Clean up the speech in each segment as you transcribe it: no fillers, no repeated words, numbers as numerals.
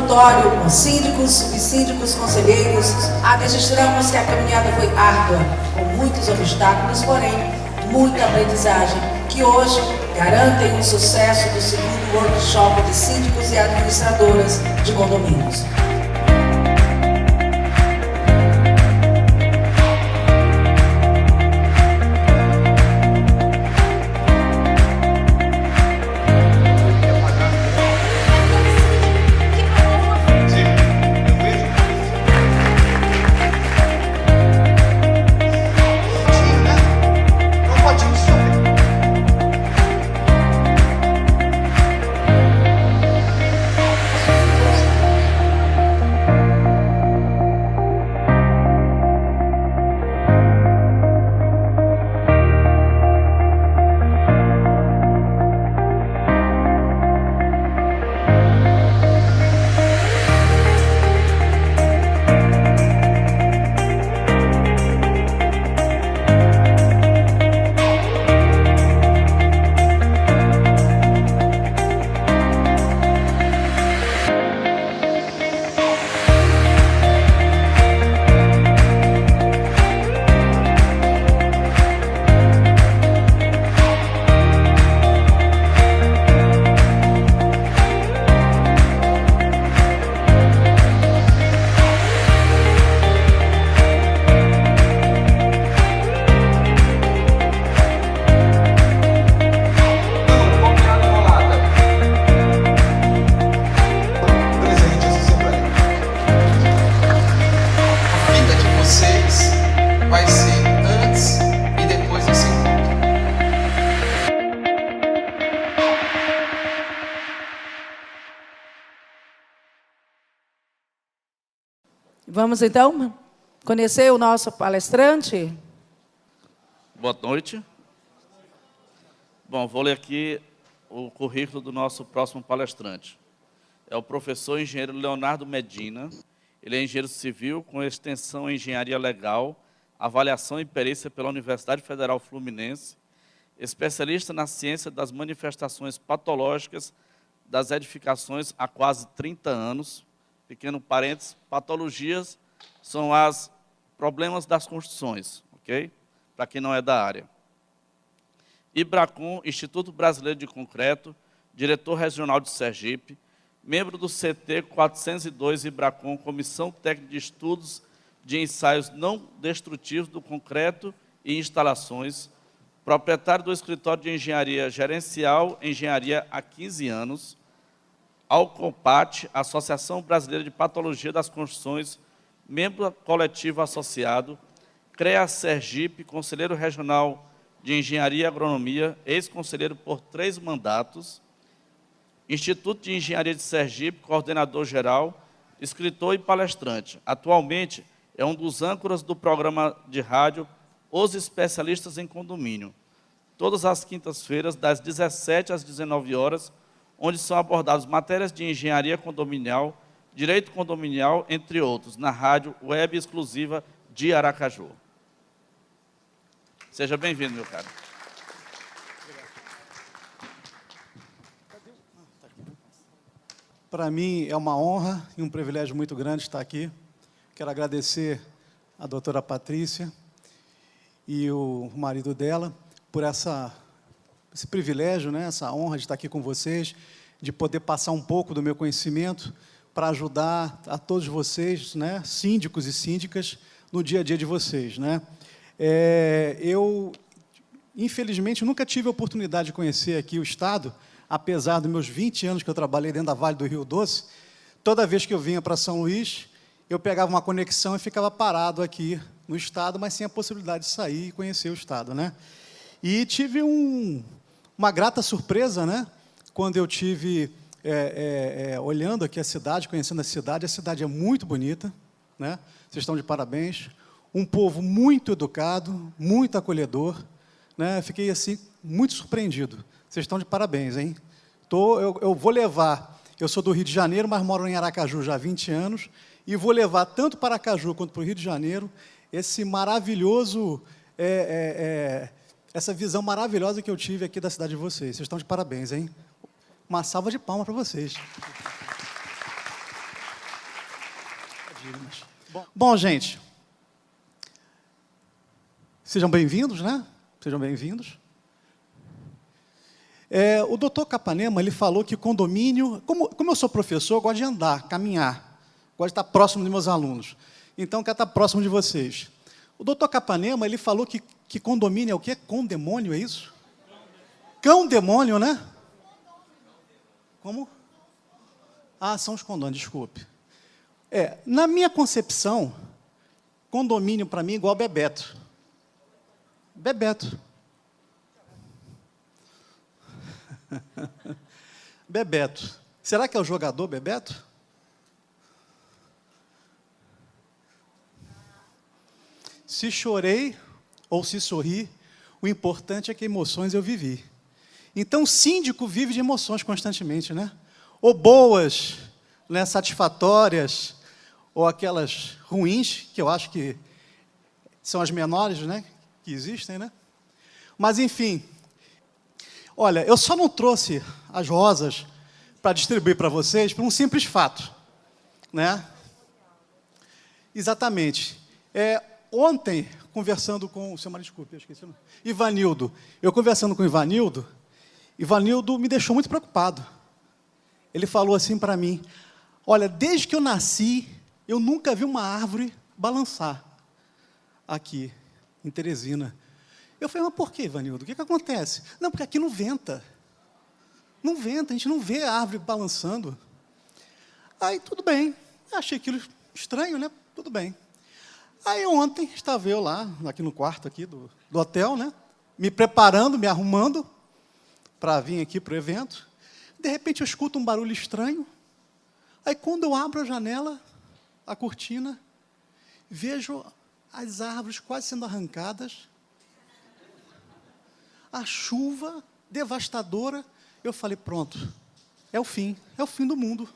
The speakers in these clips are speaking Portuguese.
notório com síndicos, subsíndicos, conselheiros, registramos que a caminhada foi árdua, com muitos obstáculos, porém, muita aprendizagem, que hoje garantem o sucesso do segundo workshop de síndicos e administradoras de condomínios. Vamos, então, conhecer o nosso palestrante? Boa noite. Bom, vou ler aqui o currículo do nosso próximo palestrante. É o professor engenheiro Leonardo Medina. Ele é engenheiro civil com extensão em engenharia legal, avaliação e perícia pela Universidade Federal Fluminense, especialista na ciência das manifestações patológicas das edificações há quase 30 anos. Pequeno parênteses, patologias são os problemas das construções, ok? Para quem não é da área. IBRACON, Instituto Brasileiro de Concreto, diretor regional de Sergipe, membro do CT 402 IBRACON, Comissão Técnica de Estudos de Ensaios Não Destrutivos do Concreto e Instalações, proprietário do escritório de engenharia gerencial Engenharia há 15 anos, Alcompat, Associação Brasileira de Patologia das Construções, membro coletivo associado, CREA Sergipe, conselheiro regional de Engenharia e Agronomia, ex-conselheiro por 3 mandatos, Instituto de Engenharia de Sergipe, coordenador geral, escritor e palestrante. Atualmente é um dos âncoras do programa de rádio Os Especialistas em Condomínio, todas as quintas-feiras, das 17 às 19 horas, onde são abordadas matérias de engenharia condominial, direito condominial, entre outros, na rádio web exclusiva de Aracaju. Seja bem-vindo, meu caro. Para mim é uma honra e um privilégio muito grande estar aqui. Quero agradecer à doutora Patrícia e o marido dela por esse privilégio, né, essa honra de estar aqui com vocês, de poder passar um pouco do meu conhecimento para ajudar a todos vocês, né, síndicos e síndicas, no dia a dia de vocês, né. Eu, infelizmente, nunca tive a oportunidade de conhecer aqui o Estado, apesar dos meus 20 anos que eu trabalhei dentro da Vale do Rio Doce. Toda vez que eu vinha para São Luís, eu pegava uma conexão e ficava parado aqui no Estado, mas sem a possibilidade de sair e conhecer o Estado, né. E tive uma grata surpresa, né, quando eu tive olhando aqui a cidade, conhecendo a cidade é muito bonita, né? Vocês estão de parabéns, um povo muito educado, muito acolhedor, né? Fiquei assim muito surpreendido. Vocês estão de parabéns, hein? Eu vou levar, eu sou do Rio de Janeiro, mas moro em Aracaju já há 20 anos, e vou levar tanto para Aracaju quanto para o Rio de Janeiro esse maravilhoso, essa visão maravilhosa que eu tive aqui da cidade de vocês. Vocês estão de parabéns, hein? Uma salva de palmas para vocês. dignas. Bom, gente, sejam bem-vindos, né? Sejam bem-vindos. O doutor Capanema, ele falou que condomínio... Como eu sou professor, eu gosto de andar, caminhar, gosto de estar próximo dos meus alunos. Então, eu quero estar próximo de vocês. O doutor Capanema, ele falou que condomínio é o quê? Condemônio, é isso? Cão-demônio, né? Como? Ah, são os condôminos, desculpe. Na minha concepção, condomínio, para mim, é igual a Bebeto. Bebeto. Bebeto. Será que é o jogador Bebeto? Se chorei ou se sorri, o importante é que emoções eu vivi. Então, o síndico vive de emoções constantemente, né? Ou boas, né, satisfatórias, ou aquelas ruins, que eu acho que são as menores, né, que existem, né? Mas, enfim, olha, eu só não trouxe as rosas para distribuir para vocês por um simples fato, né? Exatamente. Ontem, conversando com o seu marido, desculpe, eu esqueci o nome, Ivanildo, eu conversando com o Ivanildo me deixou muito preocupado. Ele falou assim para mim, olha, desde que eu nasci, eu nunca vi uma árvore balançar aqui, em Teresina. Eu falei, mas por que, Ivanildo? O que acontece? Não, porque aqui não venta. Não venta, a gente não vê a árvore balançando. Aí, tudo bem. Eu achei aquilo estranho, né? Tudo bem. Aí, ontem, estava eu lá, aqui no quarto aqui do hotel, né? Me preparando, me arrumando para vir aqui para o evento. De repente, eu escuto um barulho estranho. Aí, quando eu abro a janela, a cortina, vejo as árvores quase sendo arrancadas, a chuva devastadora. Eu falei, pronto, é o fim do mundo.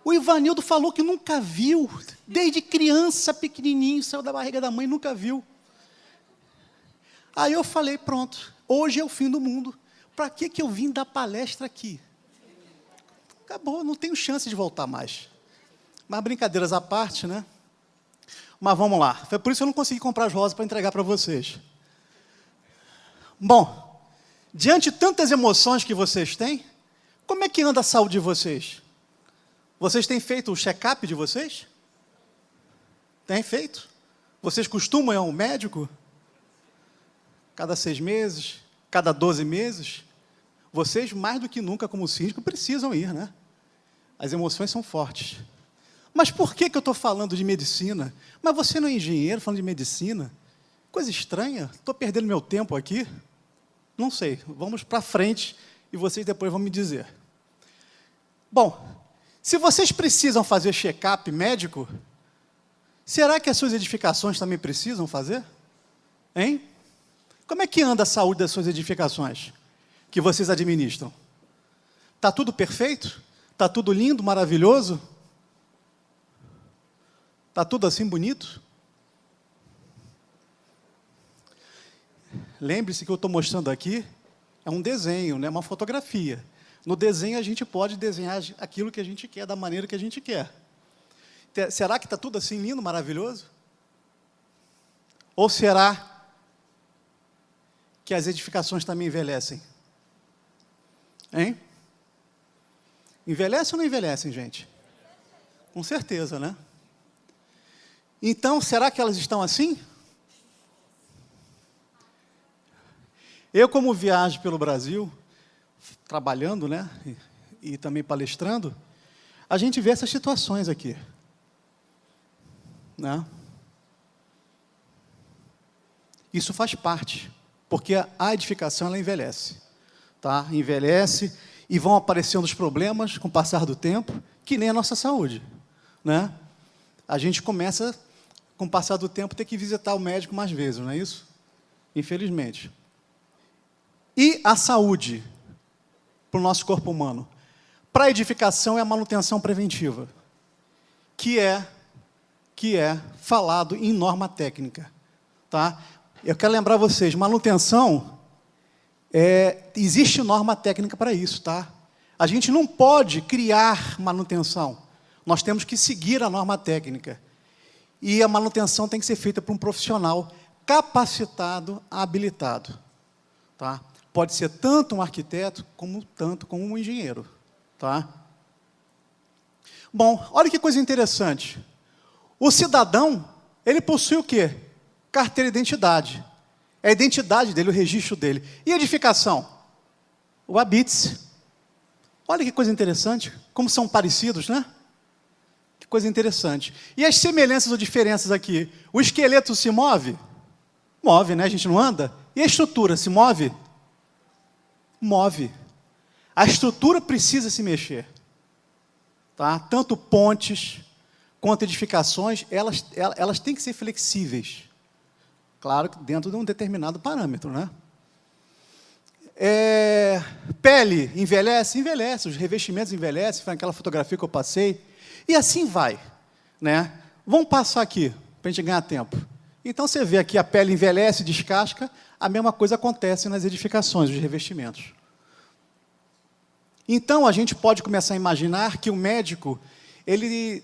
O Ivanildo falou que nunca viu, desde criança, pequenininho, saiu da barriga da mãe, nunca viu. Aí eu falei, pronto, hoje é o fim do mundo. Para que eu vim dar palestra aqui? Acabou, não tenho chance de voltar mais. Mas brincadeiras à parte, né? Mas vamos lá. Foi por isso que eu não consegui comprar as rosas para entregar para vocês. Bom, diante de tantas emoções que vocês têm, como é que anda a saúde de vocês? Vocês têm feito o check-up de vocês? Tem feito? Vocês costumam ir ao médico? Cada 6 meses? Cada 12 meses? Vocês, mais do que nunca, como síndico, precisam ir, né? As emoções são fortes. Mas por que eu estou falando de medicina? Mas você não é engenheiro falando de medicina? Coisa estranha, estou perdendo meu tempo aqui? Não sei, vamos para frente e vocês depois vão me dizer. Bom, se vocês precisam fazer check-up médico, será que as suas edificações também precisam fazer? Hein? Como é que anda a saúde das suas edificações que vocês administram? Está tudo perfeito? Está tudo lindo, maravilhoso? Está tudo assim bonito? Lembre-se que eu estou mostrando aqui é um desenho, né, uma fotografia. No desenho a gente pode desenhar aquilo que a gente quer, da maneira que a gente quer. Será que está tudo assim lindo, maravilhoso? Ou será que as edificações também envelhecem? Hein? Envelhecem ou não envelhecem, gente? Com certeza, né? Então, será que elas estão assim? Eu, como viajo pelo Brasil, trabalhando, né, e também palestrando, a gente vê essas situações aqui, né? Isso faz parte, porque a edificação ela envelhece, tá? Envelhece e vão aparecendo os problemas com o passar do tempo, que nem a nossa saúde, né? A gente começa, com o passar do tempo, ter que visitar o médico mais vezes, não é isso? Infelizmente. E a saúde para o nosso corpo humano? Para a edificação é a manutenção preventiva, que é falado em norma técnica, tá? Eu quero lembrar vocês, manutenção, existe norma técnica para isso, tá? A gente não pode criar manutenção, Nós temos que seguir a norma técnica. E a manutenção tem que ser feita por um profissional capacitado, habilitado. Tá? Pode ser tanto um arquiteto, como um engenheiro. Tá? Bom, olha que coisa interessante. O cidadão, ele possui o quê? Carteira de identidade. É a identidade dele, o registro dele. E edificação? O habite-se. Olha que coisa interessante, como são parecidos, né? Que coisa interessante. E as semelhanças ou diferenças aqui? O esqueleto se move? Move, né? A gente não anda? E a estrutura se move? Move. A estrutura precisa se mexer. Tá? Tanto pontes quanto edificações, elas têm que ser flexíveis. Claro que dentro de um determinado parâmetro, né? Pele envelhece? Envelhece. Os revestimentos envelhecem, foi aquela fotografia que eu passei. E assim vai, né? Vamos passar aqui, para a gente ganhar tempo. Então, você vê aqui, a pele envelhece, descasca, a mesma coisa acontece nas edificações, os revestimentos. Então, a gente pode começar a imaginar que o médico, ele,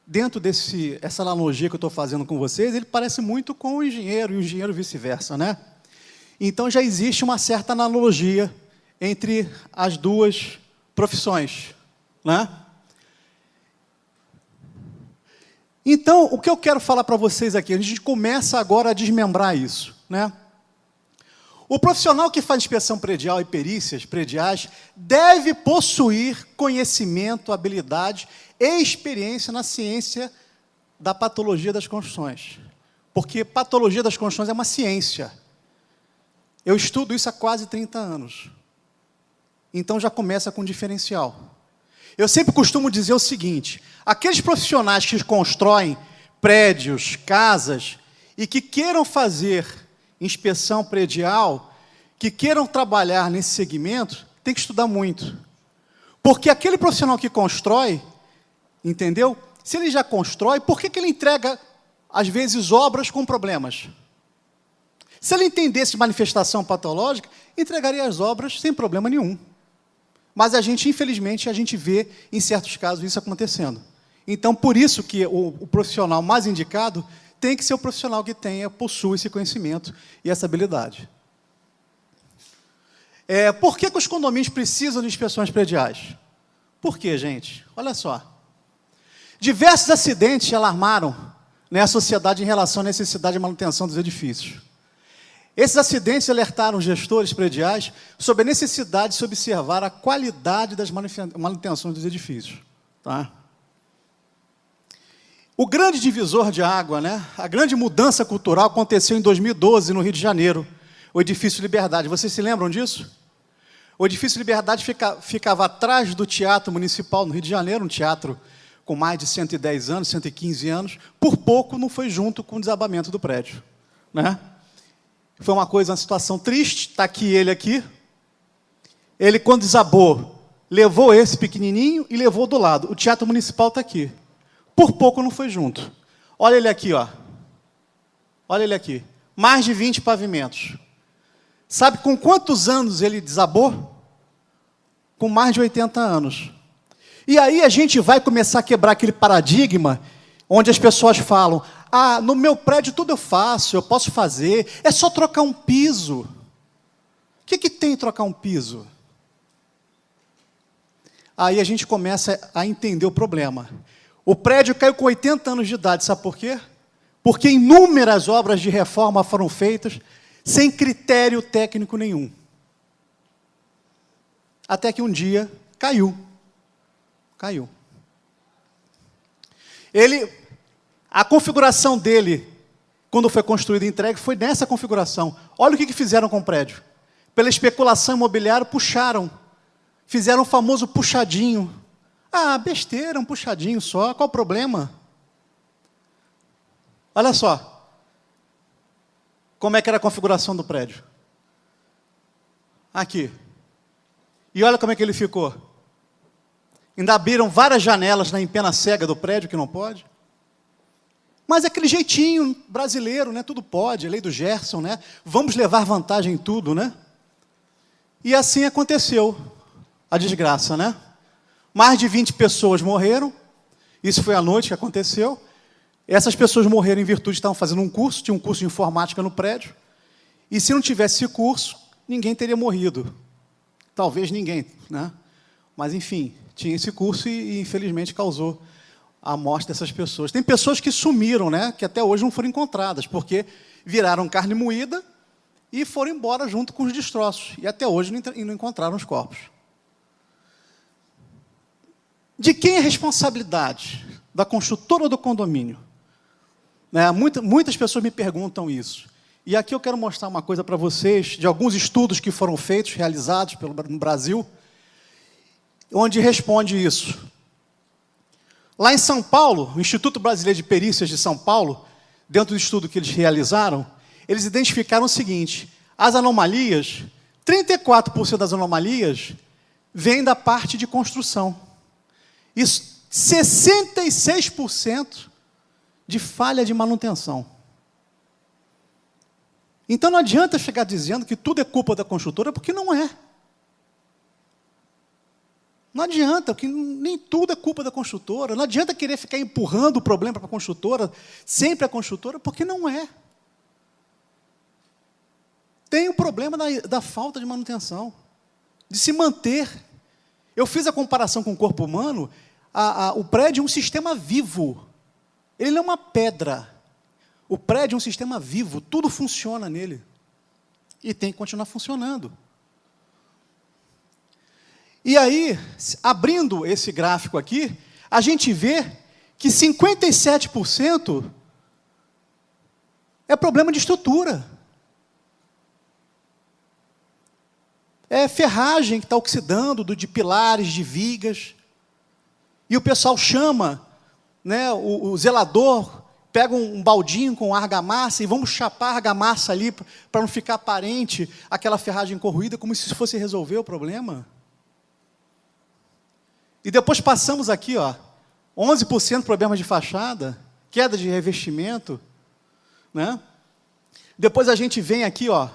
dentro essa analogia que eu estou fazendo com vocês, ele parece muito com o engenheiro, e o engenheiro vice-versa, né? Então, já existe uma certa analogia entre as duas profissões, né? Então, o que eu quero falar para vocês aqui, a gente começa agora a desmembrar isso, né? O profissional que faz inspeção predial e perícias prediais deve possuir conhecimento, habilidade e experiência na ciência da patologia das construções. Porque patologia das construções é uma ciência. Eu estudo isso há quase 30 anos. Então, já começa com um diferencial. Eu sempre costumo dizer o seguinte, aqueles profissionais que constroem prédios, casas, e que queiram fazer inspeção predial, que queiram trabalhar nesse segmento, tem que estudar muito. Porque aquele profissional que constrói, entendeu? Se ele já constrói, por que ele entrega, às vezes, obras com problemas? Se ele entendesse manifestação patológica, entregaria as obras sem problema nenhum. Mas infelizmente, a gente vê, em certos casos, isso acontecendo. Então, por isso que o profissional mais indicado tem que ser o profissional que possui esse conhecimento e essa habilidade. Por que os condomínios precisam de inspeções prediais? Por quê, gente? Olha só. Diversos acidentes alarmaram, né, a sociedade em relação à necessidade de manutenção dos edifícios. Esses acidentes alertaram os gestores prediais sobre a necessidade de se observar a qualidade das manutenções dos edifícios. Tá? O grande divisor de água, né, a grande mudança cultural aconteceu em 2012, no Rio de Janeiro, o Edifício Liberdade. Vocês se lembram disso? O Edifício Liberdade ficava atrás do Teatro Municipal, no Rio de Janeiro, um teatro com mais de 110 anos, 115 anos. Por pouco não foi junto com o desabamento do prédio. Né? Foi uma situação triste, está ele aqui. Ele, quando desabou, levou esse pequenininho e levou do lado. O Teatro Municipal está aqui. Por pouco não foi junto. Olha ele aqui, ó. Olha ele aqui. Mais de 20 pavimentos. Sabe com quantos anos ele desabou? Com mais de 80 anos. E aí a gente vai começar a quebrar aquele paradigma onde as pessoas falam, no meu prédio tudo eu faço, eu posso fazer, é só trocar um piso. O que tem trocar um piso? Aí a gente começa a entender o problema. O prédio caiu com 80 anos de idade, sabe por quê? Porque inúmeras obras de reforma foram feitas sem critério técnico nenhum. Até que um dia caiu. Caiu. A configuração dele, quando foi construído e entregue, foi nessa configuração. Olha o que fizeram com o prédio. Pela especulação imobiliária, puxaram. Fizeram o famoso puxadinho. Besteira, um puxadinho só, qual o problema? Olha só. Como é que era a configuração do prédio. Aqui. E olha como é que ele ficou. Ainda abriram várias janelas na empena cega do prédio, que não pode. Mas é aquele jeitinho brasileiro, né? Tudo pode, a lei do Gerson, né? Vamos levar vantagem em tudo, né? E assim aconteceu a desgraça, né? Mais de 20 pessoas morreram Isso foi à noite que aconteceu. Essas pessoas morreram em virtude de estavam fazendo um curso, tinha um curso de informática no prédio, e se não tivesse esse curso, ninguém teria morrido. Talvez ninguém, né? Mas, enfim, tinha esse curso e infelizmente, causou a morte dessas pessoas. Tem pessoas que sumiram, né? Que até hoje não foram encontradas, porque viraram carne moída e foram embora junto com os destroços. E até hoje não encontraram os corpos. De quem é a responsabilidade? Da construtora ou do condomínio? Né? Muitas pessoas me perguntam isso. E aqui eu quero mostrar uma coisa para vocês, de alguns estudos que foram feitos, realizados no Brasil, onde responde isso. Lá em São Paulo, o Instituto Brasileiro de Perícias de São Paulo, dentro do estudo que eles realizaram, eles identificaram o seguinte: as anomalias, 34% das anomalias vêm da parte de construção. Isso, 66% de falha de manutenção. Então não adianta chegar dizendo que tudo é culpa da construtora, porque não é. Não adianta, porque nem tudo é culpa da construtora. Não adianta querer ficar empurrando o problema para a construtora, sempre a construtora, porque não é. Tem o problema da falta de manutenção, de se manter. Eu fiz a comparação com o corpo humano. O prédio é um sistema vivo. Ele não é uma pedra. O prédio é um sistema vivo, tudo funciona nele. E tem que continuar funcionando. E aí, abrindo esse gráfico aqui, a gente vê que 57% é problema de estrutura. É ferragem que está oxidando, de pilares, de vigas. E o pessoal chama, né, o zelador, pega um baldinho com argamassa e vamos chapar a argamassa ali para não ficar aparente aquela ferragem corroída, como se isso fosse resolver o problema. E depois passamos aqui, ó, 11% problemas de fachada, queda de revestimento, né? Depois a gente vem aqui, ó,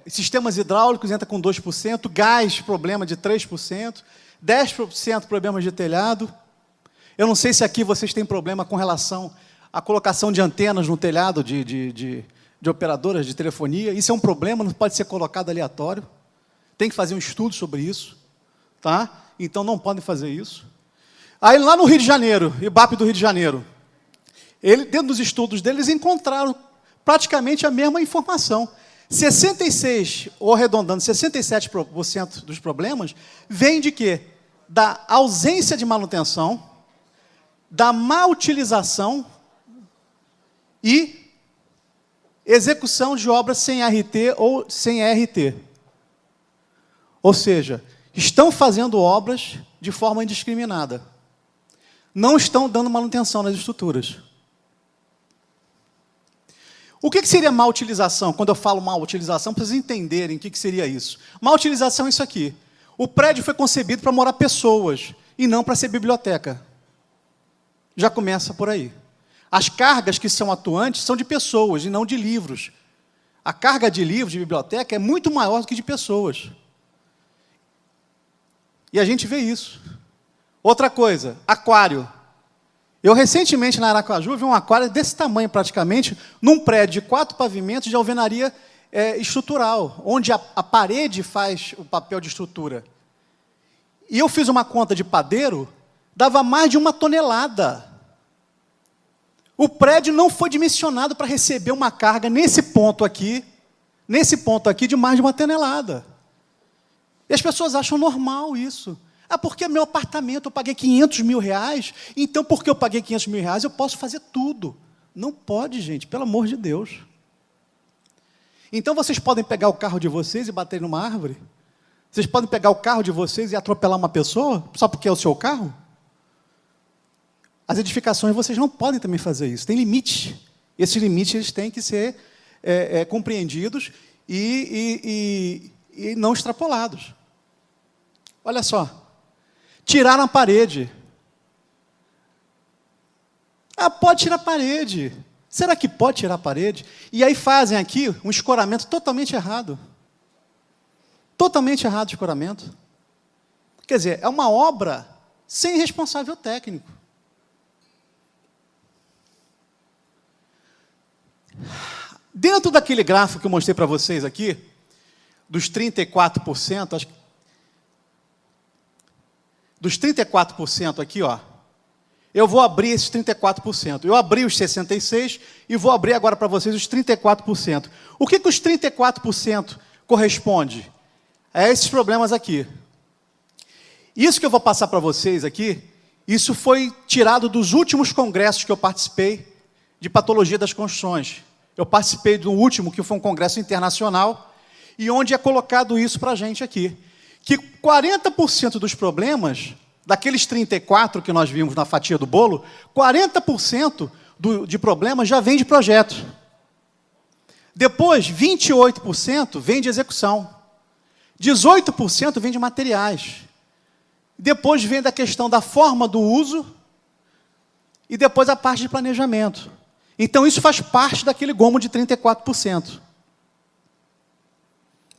sistemas hidráulicos entra com 2%, gás, problema de 3%, 10% problemas de telhado. Eu não sei se aqui vocês têm problema com relação à colocação de antenas no telhado de operadoras de telefonia. Isso é um problema, não pode ser colocado aleatório. Tem que fazer um estudo sobre isso. Tá? Então não podem fazer isso. Aí lá no Rio de Janeiro, IBAP do Rio de Janeiro, dentro dos estudos deles, encontraram praticamente a mesma informação. 66, ou arredondando, 67% dos problemas vem de quê? Da ausência de manutenção, da má utilização e execução de obras sem RT ou sem RT. Ou seja, estão fazendo obras de forma indiscriminada. Não estão dando manutenção nas estruturas. O que seria má utilização? Quando eu falo má utilização, para vocês entenderem o que seria isso. Má utilização é isso aqui. O prédio foi concebido para morar pessoas e não para ser biblioteca. Já começa por aí. As cargas que são atuantes são de pessoas e não de livros. A carga de livros, de biblioteca, é muito maior do que de pessoas. E a gente vê isso. Outra coisa, aquário. Eu recentemente na Aracaju vi um aquário desse tamanho praticamente, num prédio de 4 pavimentos de alvenaria estrutural, onde a parede faz o papel de estrutura. E eu fiz uma conta de padeiro, dava mais de 1 tonelada. O prédio não foi dimensionado para receber uma carga nesse ponto aqui de mais de 1 tonelada. E as pessoas acham normal isso. Ah, porque meu apartamento eu paguei 500 mil reais, então porque eu paguei 500 mil reais eu posso fazer tudo. Não pode, gente, pelo amor de Deus. Então vocês podem pegar o carro de vocês e bater numa árvore? Vocês podem pegar o carro de vocês e atropelar uma pessoa, só porque é o seu carro? As edificações, vocês não podem também fazer isso, tem limite. Esses limites eles têm que ser compreendidos e não extrapolados. Olha só, tiraram a parede. Ah, pode tirar a parede. Será que pode tirar a parede? E aí fazem aqui um escoramento totalmente errado. Totalmente errado o escoramento. Quer dizer, é uma obra sem responsável técnico. Dentro daquele gráfico que eu mostrei para vocês aqui, dos 34%, acho que dos 34% aqui, ó, eu vou abrir esses 34%. Eu abri os 66% e vou abrir agora para vocês os 34%. O que os 34% corresponde? A esses problemas aqui. Isso que eu vou passar para vocês aqui, isso foi tirado dos últimos congressos que eu participei de patologia das construções. Eu participei do último, que foi um congresso internacional, e onde é colocado isso para a gente aqui. Que 40% dos problemas, daqueles 34% que nós vimos na fatia do bolo, 40% de problemas já vem de projeto. Depois, 28% vem de execução. 18% vem de materiais. Depois vem da questão da forma do uso e depois a parte de planejamento. Então, isso faz parte daquele gomo de 34%.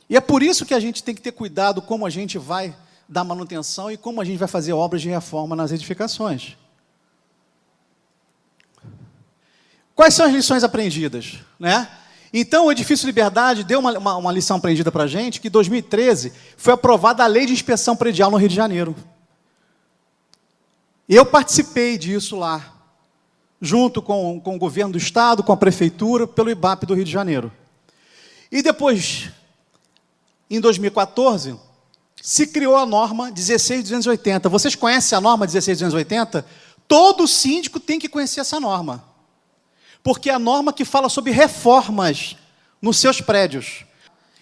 E é por isso que a gente tem que ter cuidado como a gente vai dar manutenção e como a gente vai fazer obras de reforma nas edificações. Quais são as lições aprendidas? Né? Então, o Edifício Liberdade deu uma lição aprendida para a gente, que em 2013 foi aprovada a Lei de Inspeção Predial no Rio de Janeiro. Eu participei disso lá, junto com o governo do Estado, com a Prefeitura, pelo IBAP do Rio de Janeiro. E depois, em 2014, se criou a norma 16.280. Vocês conhecem a norma 16.280? Todo síndico tem que conhecer essa norma. Porque é a norma que fala sobre reformas nos seus prédios.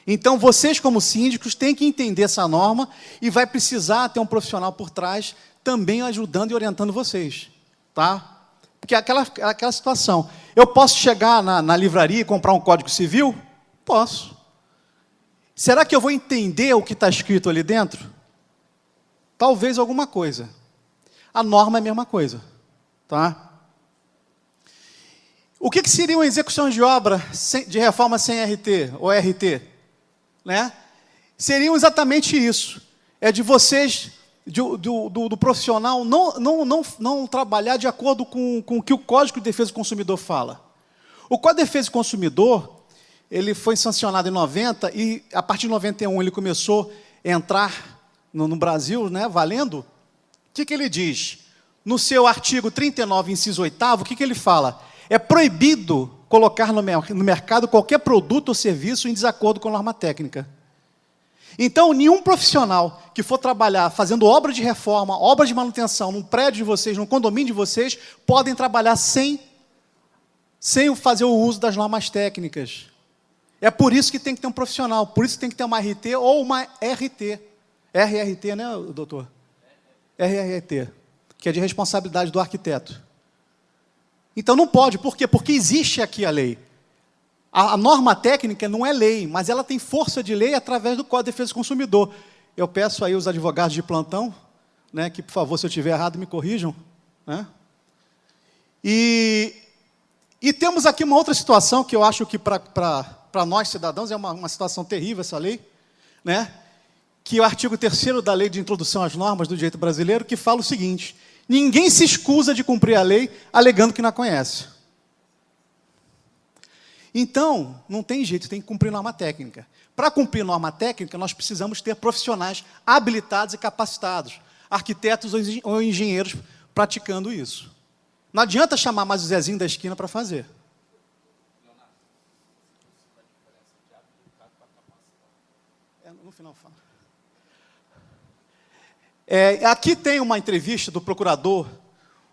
Então, vocês, como síndicos, têm que entender essa norma e vai precisar ter um profissional por trás também ajudando e orientando vocês. Tá? Porque é aquela situação. Eu posso chegar na livraria e comprar um Código Civil? Posso. Será que eu vou entender o que está escrito ali dentro? Talvez alguma coisa. A norma é a mesma coisa. Tá? O que seriam execuções de obra de reforma sem RT, ou RT? Né? Seriam exatamente isso. É de vocês, do profissional, não trabalhar de acordo com o que o Código de Defesa do Consumidor fala. O Código de Defesa do Consumidor, ele foi sancionado em 90, e a partir de 91 ele começou a entrar no Brasil, né, valendo. O que ele diz? No seu artigo 39, inciso 8º, o que ele fala? É proibido colocar no mercado qualquer produto ou serviço em desacordo com a norma técnica. Então, nenhum profissional que for trabalhar fazendo obra de reforma, obra de manutenção, num prédio de vocês, num condomínio de vocês, podem trabalhar sem fazer o uso das normas técnicas. É por isso que tem que ter um profissional, por isso que tem que ter uma RT ou uma RT. RRT, né, doutor? RRT, que é de responsabilidade do arquiteto. Então não pode, por quê? Porque existe aqui a lei. A norma técnica não é lei, mas ela tem força de lei através do Código de Defesa do Consumidor. Eu peço aí os advogados de plantão, né, que, por favor, se eu estiver errado, me corrijam. Né? E temos aqui uma outra situação que eu acho que para nós, cidadãos, é uma situação terrível essa lei, né? Que é o artigo 3º da Lei de Introdução às Normas do Direito Brasileiro, que fala o seguinte: ninguém se escusa de cumprir a lei alegando que não a conhece. Então, não tem jeito, tem que cumprir norma técnica. Para cumprir norma técnica, nós precisamos ter profissionais habilitados e capacitados, arquitetos ou engenheiros praticando isso. Não adianta chamar mais o Zezinho da esquina para fazer. No final fala. Aqui tem uma entrevista do procurador,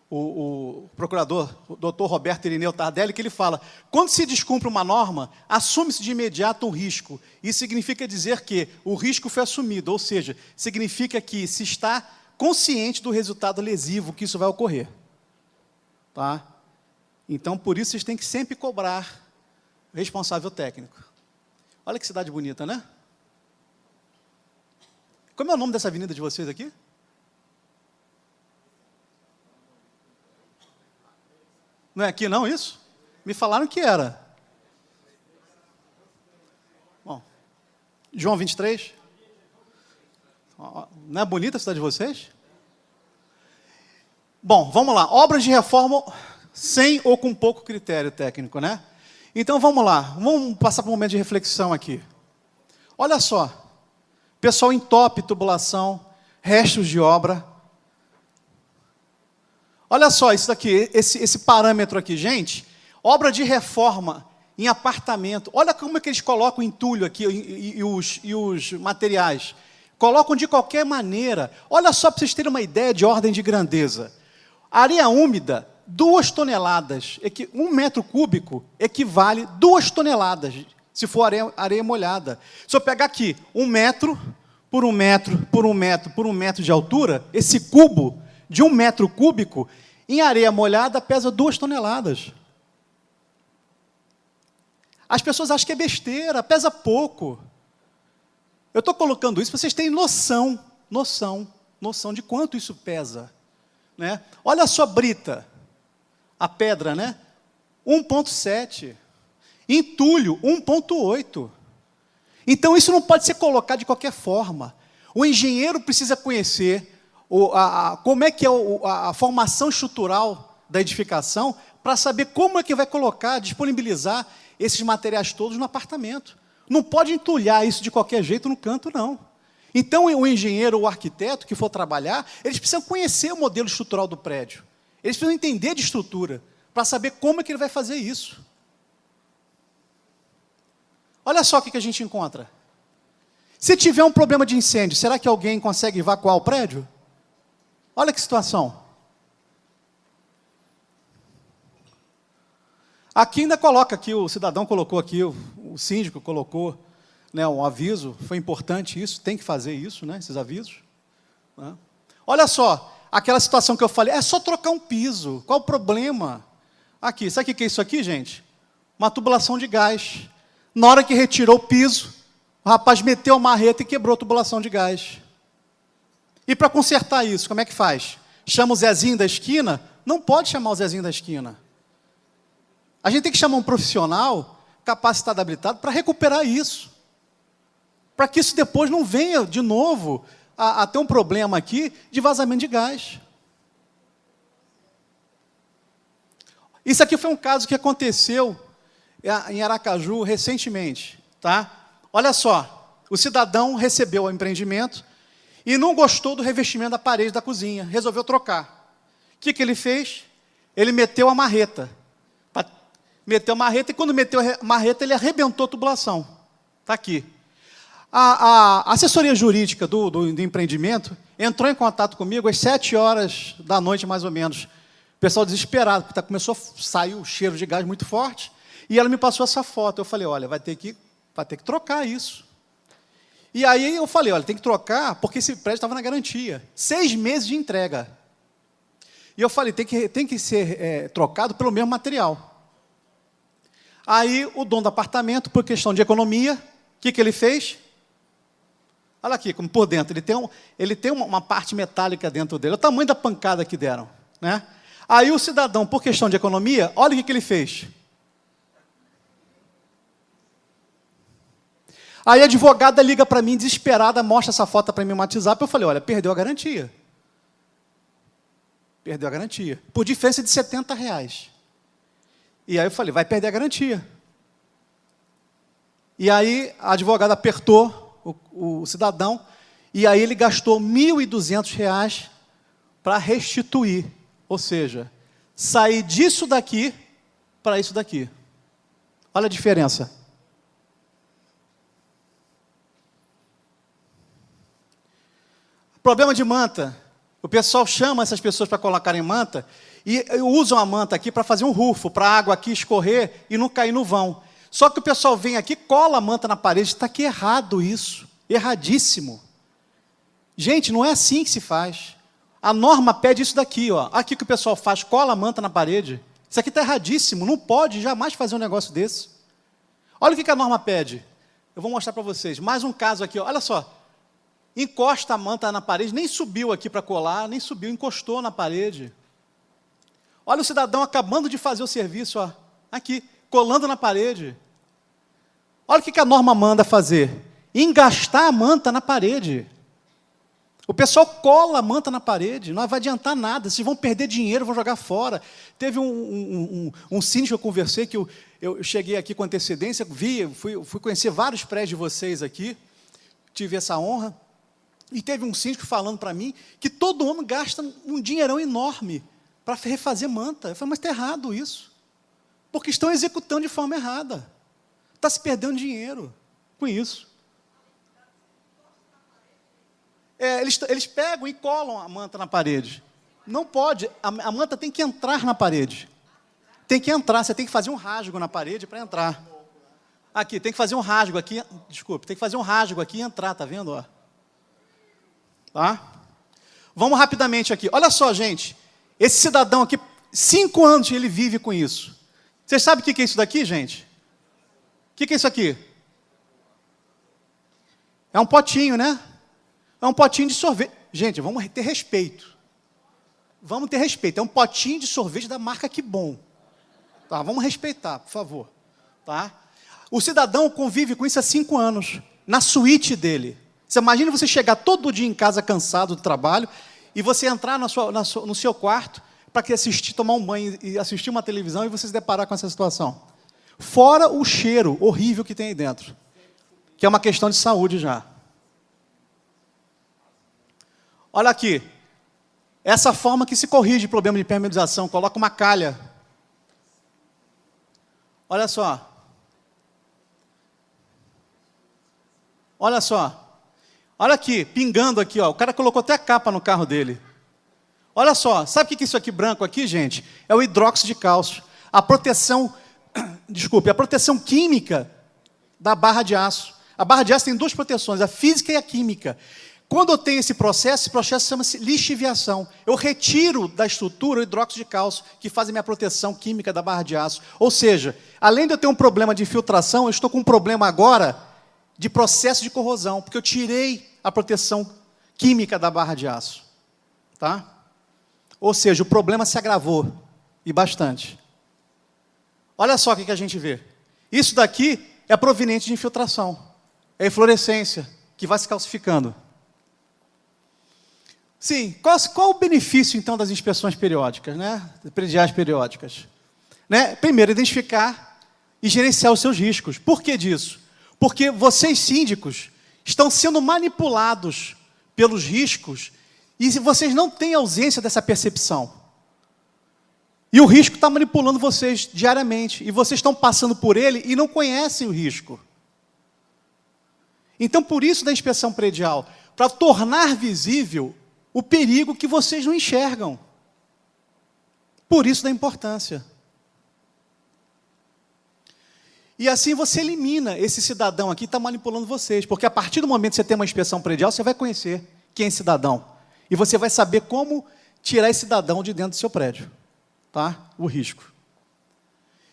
o procurador, o doutor Roberto Irineu Tardelli, que ele fala: quando se descumpre uma norma, assume-se de imediato um risco. Isso significa dizer que o risco foi assumido, ou seja, significa que se está consciente do resultado lesivo que isso vai ocorrer. Tá? Então, por isso, vocês têm que sempre cobrar responsável técnico. Olha que cidade bonita, né? Como é o nome dessa avenida de vocês aqui? Não é aqui não, isso? Me falaram que era. Bom, João 23. Não é bonita a cidade de vocês? Bom, vamos lá. Obras de reforma sem ou com pouco critério técnico, né? Então, vamos lá. Vamos passar por um momento de reflexão aqui. Olha só. Pessoal entope tubulação, restos de obra. Olha só isso daqui, esse parâmetro aqui, gente. Obra de reforma em apartamento. Olha como é que eles colocam o entulho aqui e os materiais. Colocam de qualquer maneira. Olha só para vocês terem uma ideia de ordem de grandeza. Areia úmida, 2 toneladas. 1 metro cúbico equivale 2 toneladas, se for areia molhada. Se eu pegar aqui 1 metro por 1 metro por 1 metro por 1 metro de altura, esse cubo de 1 metro cúbico, em areia molhada, pesa 2 toneladas. As pessoas acham que é besteira, pesa pouco. Eu estou colocando isso para vocês terem noção de quanto isso pesa. Né? Olha só a brita, a pedra, né? 1,7. Entulho, 1,8. Então, isso não pode ser colocado de qualquer forma. O engenheiro precisa conhecer como é que é a formação estrutural da edificação para saber como é que vai colocar, disponibilizar esses materiais todos no apartamento. Não pode entulhar isso de qualquer jeito no canto, não. Então, o engenheiro ou o arquiteto que for trabalhar, eles precisam conhecer o modelo estrutural do prédio. Eles precisam entender de estrutura, para saber como é que ele vai fazer isso. Olha só o que a gente encontra. Se tiver um problema de incêndio, será que alguém consegue evacuar o prédio? Olha que situação. Aqui ainda coloca, aqui, o cidadão colocou aqui, o síndico colocou, né, um aviso, foi importante isso, tem que fazer isso, né, esses avisos. Né? Olha só, aquela situação que eu falei, é só trocar um piso, qual o problema? Aqui, sabe o que é isso aqui, gente? Uma tubulação de gás. Na hora que retirou o piso, o rapaz meteu a marreta e quebrou a tubulação de gás. E para consertar isso, como é que faz? Chama o Zezinho da esquina? Não pode chamar o Zezinho da esquina. A gente tem que chamar um profissional capacitado, habilitado, para recuperar isso. Para que isso depois não venha de novo a ter um problema aqui de vazamento de gás. Isso aqui foi um caso que aconteceu em Aracaju recentemente. Tá? Olha só, o cidadão recebeu o empreendimento e não gostou do revestimento da parede da cozinha, resolveu trocar. O que ele fez? Ele meteu a marreta. Meteu a marreta, e quando meteu a marreta, ele arrebentou a tubulação. Está aqui. A assessoria jurídica do empreendimento entrou em contato comigo às 7h da noite, mais ou menos. O pessoal desesperado, porque começou a sair o cheiro de gás muito forte, e ela me passou essa foto. Eu falei, olha, vai ter que trocar isso. E aí eu falei, olha, tem que trocar, porque esse prédio estava na garantia. 6 meses de entrega. E eu falei, tem que ser trocado pelo mesmo material. Aí, o dono do apartamento, por questão de economia, o que ele fez? Olha aqui, como por dentro. Ele tem uma parte metálica dentro dele. Olha o tamanho da pancada que deram. Né? Aí, o cidadão, por questão de economia, olha o que ele fez. Aí, a advogada liga para mim, desesperada, mostra essa foto para mim no WhatsApp. Eu falei, olha, perdeu a garantia. Perdeu a garantia. Por diferença de R$70. E aí eu falei, vai perder a garantia. E aí a advogada apertou o cidadão, e aí ele gastou R$1.200 para restituir. Ou seja, sair disso daqui para isso daqui. Olha a diferença. Problema de manta. O pessoal chama essas pessoas para colocarem manta, e usam a manta aqui para fazer um rufo, para a água aqui escorrer e não cair no vão. Só que o pessoal vem aqui, cola a manta na parede. Está aqui errado isso. Erradíssimo. Gente, não é assim que se faz. A norma pede isso daqui. Ó. Aqui que o pessoal faz, cola a manta na parede. Isso aqui está erradíssimo. Não pode jamais fazer um negócio desse. Olha o que a norma pede. Eu vou mostrar para vocês. Mais um caso aqui. Ó. Olha só. Encosta a manta na parede. Nem subiu aqui para colar. Nem subiu. Encostou na parede. Olha o cidadão acabando de fazer o serviço, ó, aqui, colando na parede. Olha o que a norma manda fazer. Engastar a manta na parede. O pessoal cola a manta na parede, não vai adiantar nada, vocês vão perder dinheiro, vão jogar fora. Teve um síndico que eu conversei, que eu cheguei aqui com antecedência, fui conhecer vários prédios de vocês aqui, tive essa honra, e teve um síndico falando para mim que todo ano gasta um dinheirão enorme para refazer manta. Eu falei, mas está errado isso, porque estão executando de forma errada, está se perdendo dinheiro com isso. Eles pegam e colam a manta na parede. Não pode, a manta tem que entrar na parede. Tem que entrar, você tem que fazer um rasgo na parede para entrar. Aqui, tem que fazer um rasgo aqui, desculpe, tem que fazer um rasgo aqui e entrar, tá vendo? Ó? Tá? Vamos rapidamente aqui. Olha só, gente, esse cidadão aqui, 5 anos ele vive com isso. Vocês sabem o que é isso daqui, gente? O que é isso aqui? É um potinho, né? É um potinho de sorvete. Gente, vamos ter respeito. Vamos ter respeito. É um potinho de sorvete da marca Que Bom. Tá, vamos respeitar, por favor. Tá? O cidadão convive com isso há 5 anos, na suíte dele. Você imagina você chegar todo dia em casa cansado do trabalho e você entrar no seu quarto para tomar um banho e assistir uma televisão e você se deparar com essa situação. Fora o cheiro horrível que tem aí dentro, que é uma questão de saúde já. Olha aqui, essa forma que se corrige o problema de impermeabilização, coloca uma calha. Olha só. Olha só. Olha aqui, pingando aqui, ó. O cara colocou até a capa no carro dele. Olha só, sabe o que é isso aqui branco aqui, gente? É o hidróxido de cálcio. A proteção, desculpe, a proteção química da barra de aço. A barra de aço tem 2 proteções, a física e a química. Quando eu tenho esse processo chama-se lixiviação. Eu retiro da estrutura o hidróxido de cálcio, que faz a minha proteção química da barra de aço. Ou seja, além de eu ter um problema de infiltração, eu estou com um problema agora de processo de corrosão, porque eu tirei a proteção química da barra de aço. Tá? Ou seja, o problema se agravou, e bastante. Olha só o que a gente vê. Isso daqui é proveniente de infiltração. É eflorescência, que vai se calcificando. Sim, qual o benefício, então, das inspeções periódicas, né? Prediais periódicas? Né? Primeiro, identificar e gerenciar os seus riscos. Por que disso? Porque vocês, síndicos, estão sendo manipulados pelos riscos e vocês não têm ausência dessa percepção. E o risco está manipulando vocês diariamente. E vocês estão passando por ele e não conhecem o risco. Então, por isso da inspeção predial, para tornar visível o perigo que vocês não enxergam. Por isso da importância. E assim você elimina esse cidadão aqui que está manipulando vocês, porque a partir do momento que você tem uma inspeção predial, você vai conhecer quem é esse cidadão. E você vai saber como tirar esse cidadão de dentro do seu prédio. Tá? O risco.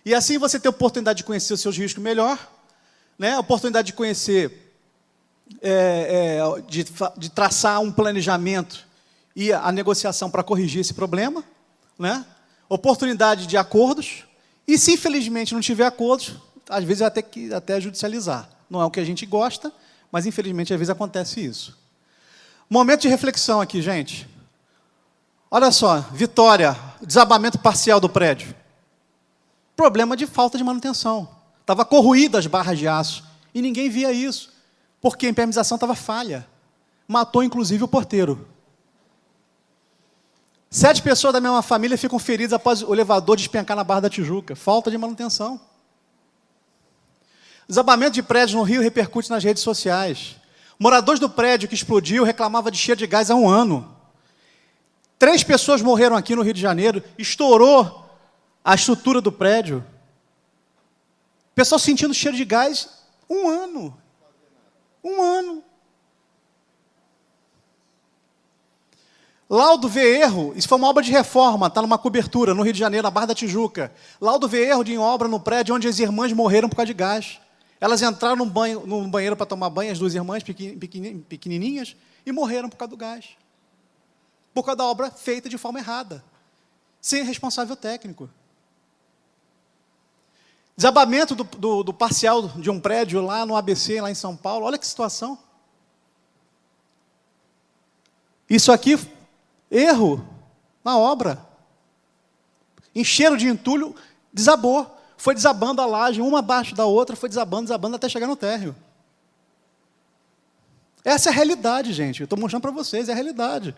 E assim você tem a oportunidade de conhecer os seus riscos melhor, né? A oportunidade de conhecer, de traçar um planejamento e a negociação para corrigir esse problema, né? Oportunidade de acordos, e se infelizmente não tiver acordos, às vezes vai ter que até judicializar. Não é o que a gente gosta, mas infelizmente às vezes acontece isso. Momento de reflexão aqui, gente. Olha só, Vitória, desabamento parcial do prédio. Problema de falta de manutenção. Estava corroída as barras de aço, e ninguém via isso, porque a impermeabilização estava falha. Matou inclusive o porteiro. 7 pessoas da mesma família ficam feridas após o elevador despencar na Barra da Tijuca. Falta de manutenção. Desabamento de prédios no Rio repercute nas redes sociais. Moradores do prédio que explodiu reclamavam de cheiro de gás há 1 ano. 3 pessoas morreram aqui no Rio de Janeiro. Estourou a estrutura do prédio. O pessoal sentindo cheiro de gás 1 ano. 1 ano. Laudo vê erro, isso foi uma obra de reforma, está numa cobertura, no Rio de Janeiro, na Barra da Tijuca. Laudo vê erro em obra no prédio onde as irmãs morreram por causa de gás. Elas entraram num banheiro para tomar banho, as 2 irmãs pequenininhas, e morreram por causa do gás. Por causa da obra feita de forma errada, sem responsável técnico. Desabamento do parcial de um prédio lá no ABC, lá em São Paulo. Olha que situação. Isso aqui, erro na obra. Encheram de entulho, desabou. Foi desabando a laje, uma abaixo da outra, foi desabando, desabando, até chegar no térreo. Essa é a realidade, gente. Eu estou mostrando para vocês, é a realidade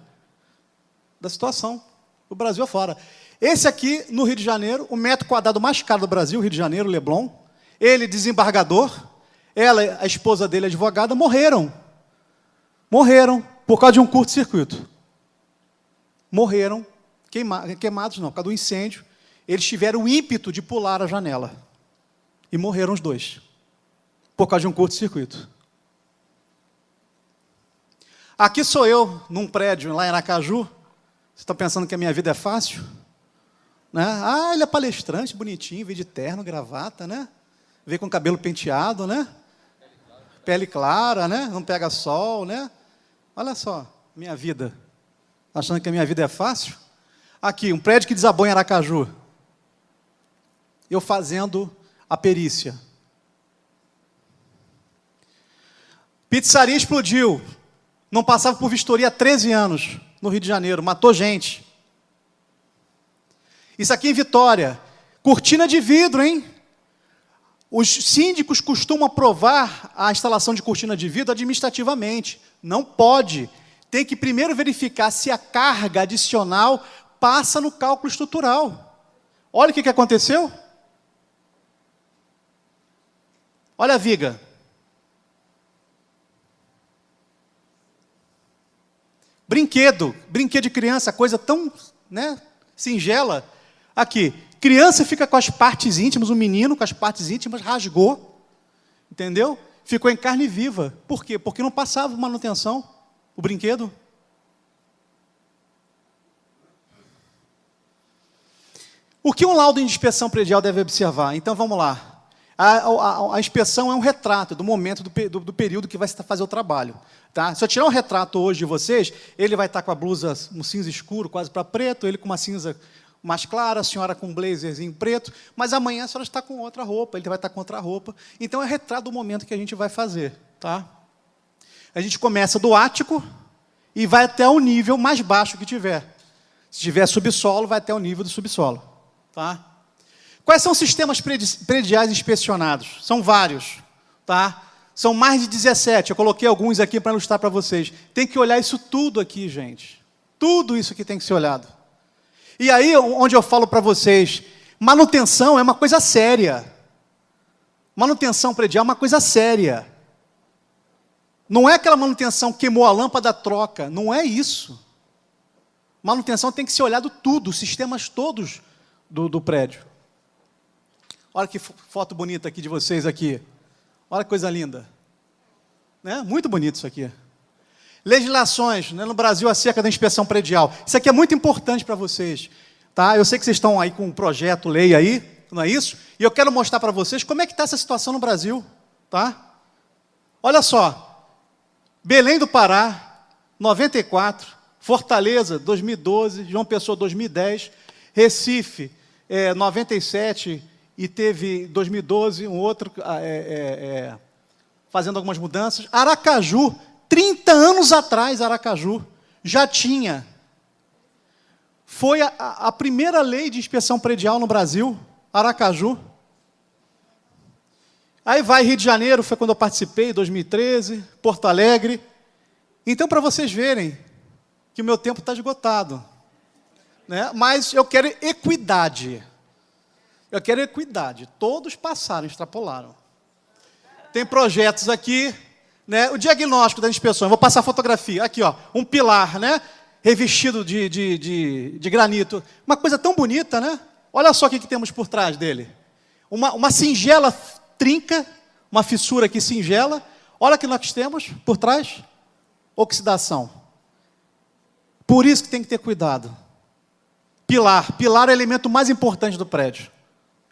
da situação. O Brasil afora. Esse aqui, no Rio de Janeiro, o metro quadrado mais caro do Brasil, Rio de Janeiro, Leblon. Ele, desembargador. Ela, a esposa dele, advogada, morreram. Morreram por causa de um curto-circuito. Morreram, queimados não, por causa do incêndio. Eles tiveram o ímpeto de pular a janela. E morreram os dois. Por causa de um curto-circuito. Aqui sou eu, num prédio lá em Aracaju. Você está pensando que a minha vida é fácil? Né? Ah, ele é palestrante, bonitinho, veio de terno, gravata, né? Veio com cabelo penteado, né? Pele clara, né? Não pega sol, né? Olha só, minha vida. Achando que a minha vida é fácil? Aqui, um prédio que desabou em Aracaju. Eu fazendo a perícia. Pizzaria explodiu. Não passava por vistoria há 13 anos, no Rio de Janeiro. Matou gente. Isso aqui em Vitória. Cortina de vidro, hein? Os síndicos costumam aprovar a instalação de cortina de vidro administrativamente. Não pode. Tem que primeiro verificar se a carga adicional passa no cálculo estrutural. Olha o que aconteceu. Olha a viga. Brinquedo de criança, coisa tão, né, singela. Aqui, criança fica com as partes íntimas, o menino com as partes íntimas rasgou, entendeu? Ficou em carne viva. Por quê? Porque não passava manutenção, o brinquedo. O que um laudo de inspeção predial deve observar? Então, vamos lá. A inspeção é um retrato do momento, do período que vai fazer o trabalho. Tá? Se eu tirar um retrato hoje de vocês, ele vai estar com a blusa, um cinza escuro, quase para preto, ele com uma cinza mais clara, a senhora com um blazerzinho preto, mas amanhã a senhora está com outra roupa, ele vai estar com outra roupa. Então, é retrato do momento que a gente vai fazer. Tá? A gente começa do ático e vai até o nível mais baixo que tiver. Se tiver subsolo, vai até o nível do subsolo. Tá? Quais são os sistemas prediais inspecionados? São vários. Tá? São mais de 17. Eu coloquei alguns aqui para ilustrar para vocês. Tem que olhar isso tudo aqui, gente. Tudo isso aqui tem que ser olhado. E aí, onde eu falo para vocês, manutenção é uma coisa séria. Manutenção predial é uma coisa séria. Não é aquela manutenção que queimou a lâmpada, troca. Não é isso. Manutenção tem que ser olhado tudo, os sistemas todos do prédio. Olha que foto bonita aqui de vocês aqui. Olha que coisa linda. Né? Muito bonito isso aqui. Legislações, né, no Brasil acerca da inspeção predial. Isso aqui é muito importante para vocês. Tá? Eu sei que vocês estão aí com um projeto, lei aí, não é isso? E eu quero mostrar para vocês como é que está essa situação no Brasil. Tá? Olha só. Belém do Pará, 94. Fortaleza, 2012. João Pessoa, 2010. Recife, 97. E teve 2012 um outro fazendo algumas mudanças. Aracaju, 30 anos atrás, Aracaju já tinha. Foi a primeira lei de inspeção predial no Brasil, Aracaju. Aí vai Rio de Janeiro, foi quando eu participei, 2013, Porto Alegre. Então, para vocês verem que o meu tempo está esgotado. Né? Mas eu quero equidade. Eu quero equidade. Todos passaram, extrapolaram. Tem projetos aqui, né? O diagnóstico da inspeção. Eu vou passar a fotografia. Aqui, ó, um pilar, né? Revestido de granito. Uma coisa tão bonita, né? Olha só o que temos por trás dele. Uma singela trinca, uma fissura aqui singela. Olha o que nós temos por trás. Oxidação. Por isso que tem que ter cuidado. Pilar. Pilar é o elemento mais importante do prédio.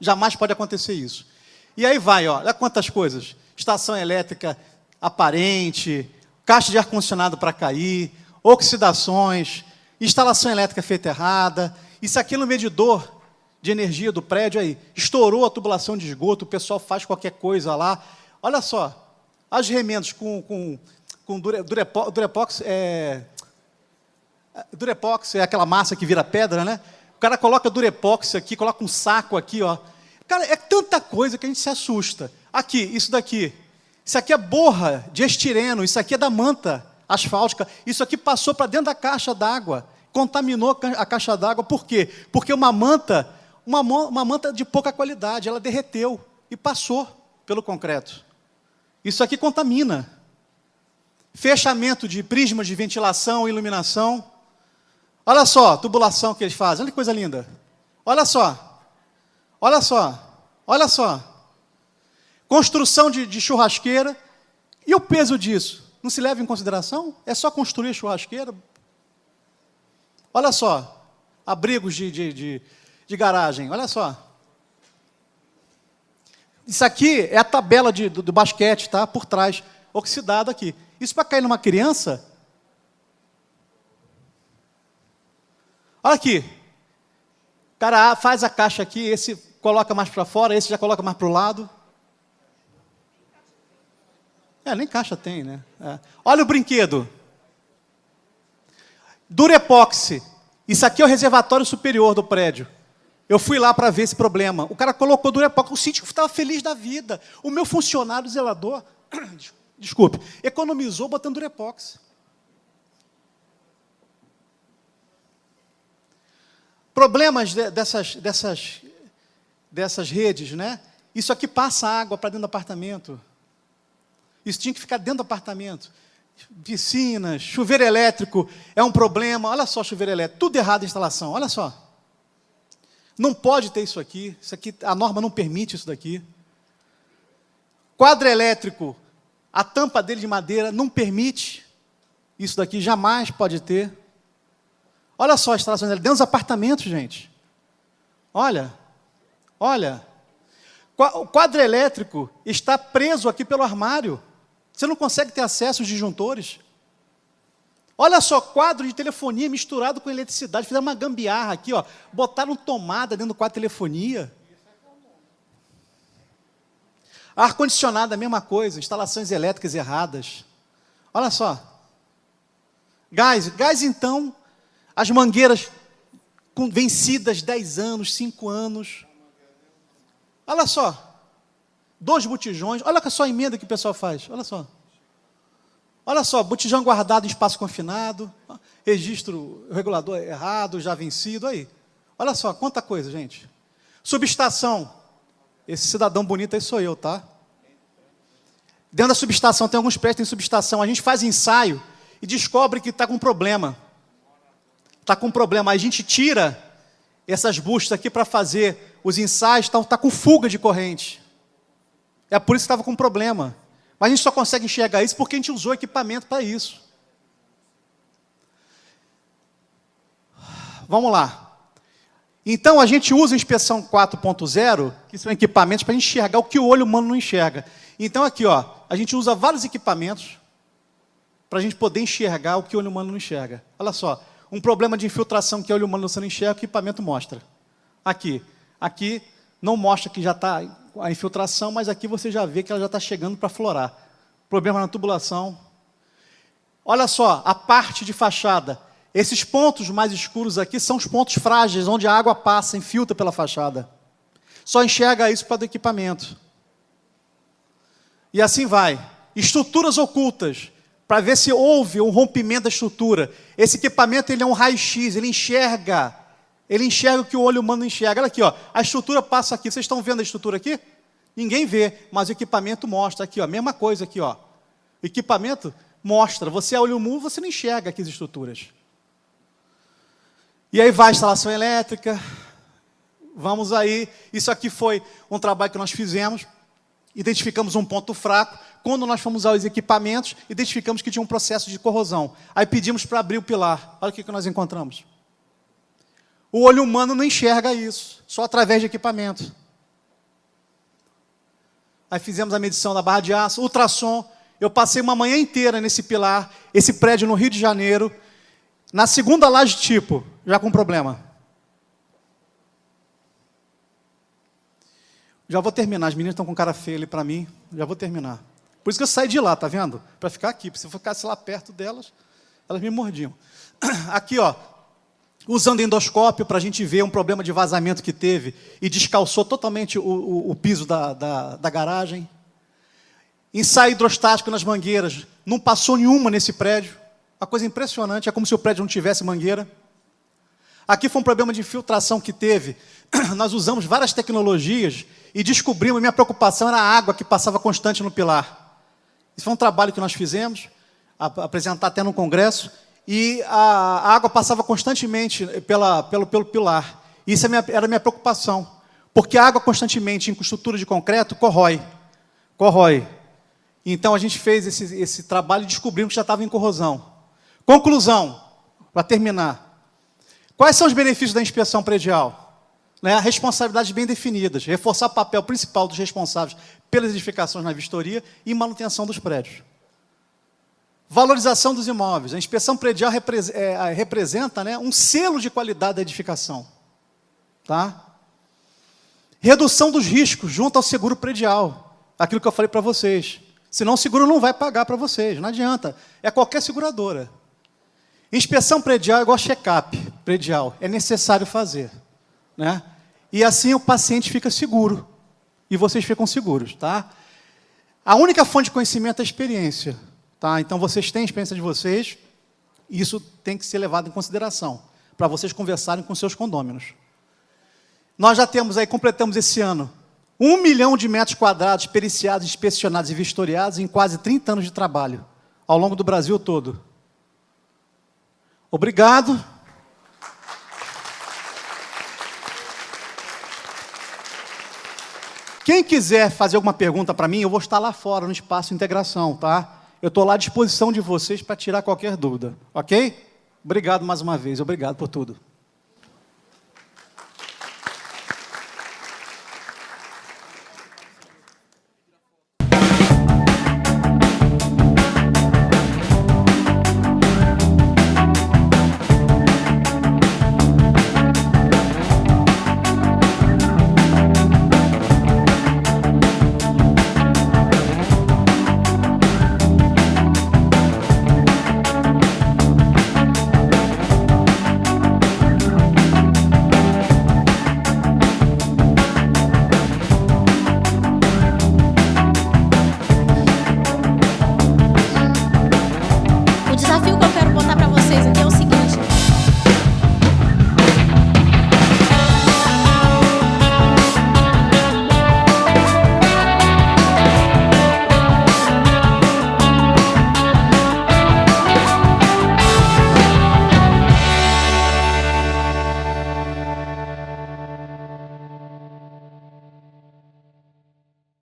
Jamais pode acontecer isso. E aí vai, ó, olha quantas coisas. Estação elétrica aparente, caixa de ar-condicionado para cair, oxidações, instalação elétrica feita errada. Isso aqui no medidor de energia do prédio aí. Estourou a tubulação de esgoto, o pessoal faz qualquer coisa lá. Olha só, as remendos com Durepox, Durepox é aquela massa que vira pedra, né? O cara coloca Durepox aqui, coloca um saco aqui, ó. Cara, é tanta coisa que a gente se assusta. Aqui, isso daqui. Isso aqui é borra de estireno, isso aqui é da manta asfáltica. Isso aqui passou para dentro da caixa d'água, contaminou a caixa d'água. Por quê? Porque uma manta de pouca qualidade, ela derreteu e passou pelo concreto. Isso aqui contamina. Fechamento de prismas de ventilação e iluminação. Olha só, tubulação que eles fazem. Olha que coisa linda. Olha só. Olha só. Olha só. Construção de churrasqueira. E o peso disso? Não se leva em consideração? É só construir a churrasqueira? Olha só. Abrigos de garagem. Olha só. Isso aqui é a tabela do basquete, tá? Por trás. Oxidado aqui. Isso para cair numa criança? Olha aqui. O cara faz a caixa aqui, esse coloca mais para fora, esse já coloca mais para o lado. Nem caixa tem, né? Olha o brinquedo. Durepoxi. Isso aqui é o reservatório superior do prédio. Eu fui lá para ver esse problema. O cara colocou Durepoxi. O síndico estava feliz da vida. O meu funcionário zelador, desculpe, economizou botando Durepoxi. Problemas dessas redes, né? Isso aqui passa água para dentro do apartamento. Isso tinha que ficar dentro do apartamento. Piscinas, chuveiro elétrico é um problema. Olha só, chuveiro elétrico, tudo errado a instalação. Olha só. Não pode ter isso aqui. Isso aqui, a norma não permite isso daqui. Quadro elétrico, a tampa dele de madeira não permite. Isso daqui jamais pode ter. Olha só a instalação dele dentro dos apartamentos, gente. Olha. O quadro elétrico está preso aqui pelo armário. Você não consegue ter acesso aos disjuntores. Olha só, quadro de telefonia misturado com eletricidade. Fizeram uma gambiarra aqui, ó. Botaram tomada dentro do quadro de telefonia. Ar-condicionado, a mesma coisa. Instalações elétricas erradas. Olha só. Gás então, as mangueiras vencidas 10 anos, 5 anos. Olha só. 2 botijões. Olha só a emenda que o pessoal faz. Olha só. Olha só, botijão guardado em espaço confinado, registro regulador errado, já vencido, aí. Olha só, quanta coisa, gente. Subestação. Esse cidadão bonito aí sou eu, tá? Dentro da subestação, tem alguns prédios que tem subestação. A gente faz ensaio e descobre que está com problema. Está com problema. Aí a gente tira essas bustas aqui para fazer os ensaios, está com fuga de corrente. É por isso que estava com problema. Mas a gente só consegue enxergar isso porque a gente usou equipamento para isso. Vamos lá. Então, a gente usa a inspeção 4.0, que são equipamentos para enxergar o que o olho humano não enxerga. Então, aqui, ó, a gente usa vários equipamentos para a gente poder enxergar o que o olho humano não enxerga. Olha só, um problema de infiltração que o olho humano não enxerga, o equipamento mostra. Aqui não mostra que já está a infiltração, mas aqui você já vê que ela já está chegando para florar. Problema na tubulação. Olha só, a parte de fachada. Esses pontos mais escuros aqui são os pontos frágeis, onde a água passa, infiltra pela fachada. Só enxerga isso para do equipamento. E assim vai. Estruturas ocultas, para ver se houve um rompimento da estrutura. Esse equipamento ele é um raio-x, ele enxerga o que o olho humano não enxerga. Olha aqui, ó, a estrutura passa aqui. Vocês estão vendo a estrutura aqui? Ninguém vê, mas o equipamento mostra aqui, ó, mesma coisa aqui, ó. O equipamento mostra. Você é olho humano, você não enxerga aqui as estruturas. E aí vai a instalação elétrica. Vamos aí. Isso aqui foi um trabalho que nós fizemos. Identificamos um ponto fraco. Quando nós fomos aos equipamentos, identificamos que tinha um processo de corrosão. Aí pedimos para abrir o pilar. Olha o que nós encontramos. O olho humano não enxerga isso, só através de equipamento. Aí fizemos a medição da barra de aço, ultrassom. Eu passei uma manhã inteira nesse pilar, esse prédio no Rio de Janeiro, na segunda laje tipo, já com problema. Já vou terminar, as meninas estão com cara feia ali para mim, já vou terminar. Por isso que eu saí de lá, tá vendo? Para ficar aqui, porque se eu ficasse lá perto delas, elas me mordiam. aqui, ó, usando endoscópio para a gente ver um problema de vazamento que teve e descalçou totalmente o piso da garagem. Ensaio hidrostático nas mangueiras, não passou nenhuma nesse prédio. Uma coisa impressionante, é como se o prédio não tivesse mangueira. Aqui foi um problema de infiltração que teve. Nós usamos várias tecnologias e descobrimos, minha preocupação era a água que passava constante no pilar. Isso foi um trabalho que nós fizemos, apresentar até no congresso, e a água passava constantemente pelo pilar. Isso era a minha preocupação, porque a água constantemente em estrutura de concreto corrói. Então a gente fez esse trabalho e descobrimos que já estava em corrosão. Conclusão, para terminar. Quais são os benefícios da inspeção predial? Responsabilidades bem definidas, reforçar o papel principal dos responsáveis pelas edificações na vistoria e manutenção dos prédios. Valorização dos imóveis. A inspeção predial representa um selo de qualidade da edificação. Tá? Redução dos riscos junto ao seguro predial. Aquilo que eu falei para vocês. Senão o seguro não vai pagar para vocês, não adianta. É qualquer seguradora. Inspeção predial é igual check-up predial. É necessário fazer. E assim o paciente fica seguro. E vocês ficam seguros. Tá? A única fonte de conhecimento é a experiência. Tá? Então, vocês têm a experiência de vocês. E isso tem que ser levado em consideração. Para vocês conversarem com seus condôminos. Nós já temos aí, completamos esse ano, 1 milhão de metros quadrados periciados, inspecionados e vistoriados em quase 30 anos de trabalho. Ao longo do Brasil todo. Obrigado. Quem quiser fazer alguma pergunta para mim, eu vou estar lá fora, no espaço de integração, tá? Eu estou lá à disposição de vocês para tirar qualquer dúvida, ok? Obrigado mais uma vez, obrigado por tudo. O desafio que eu quero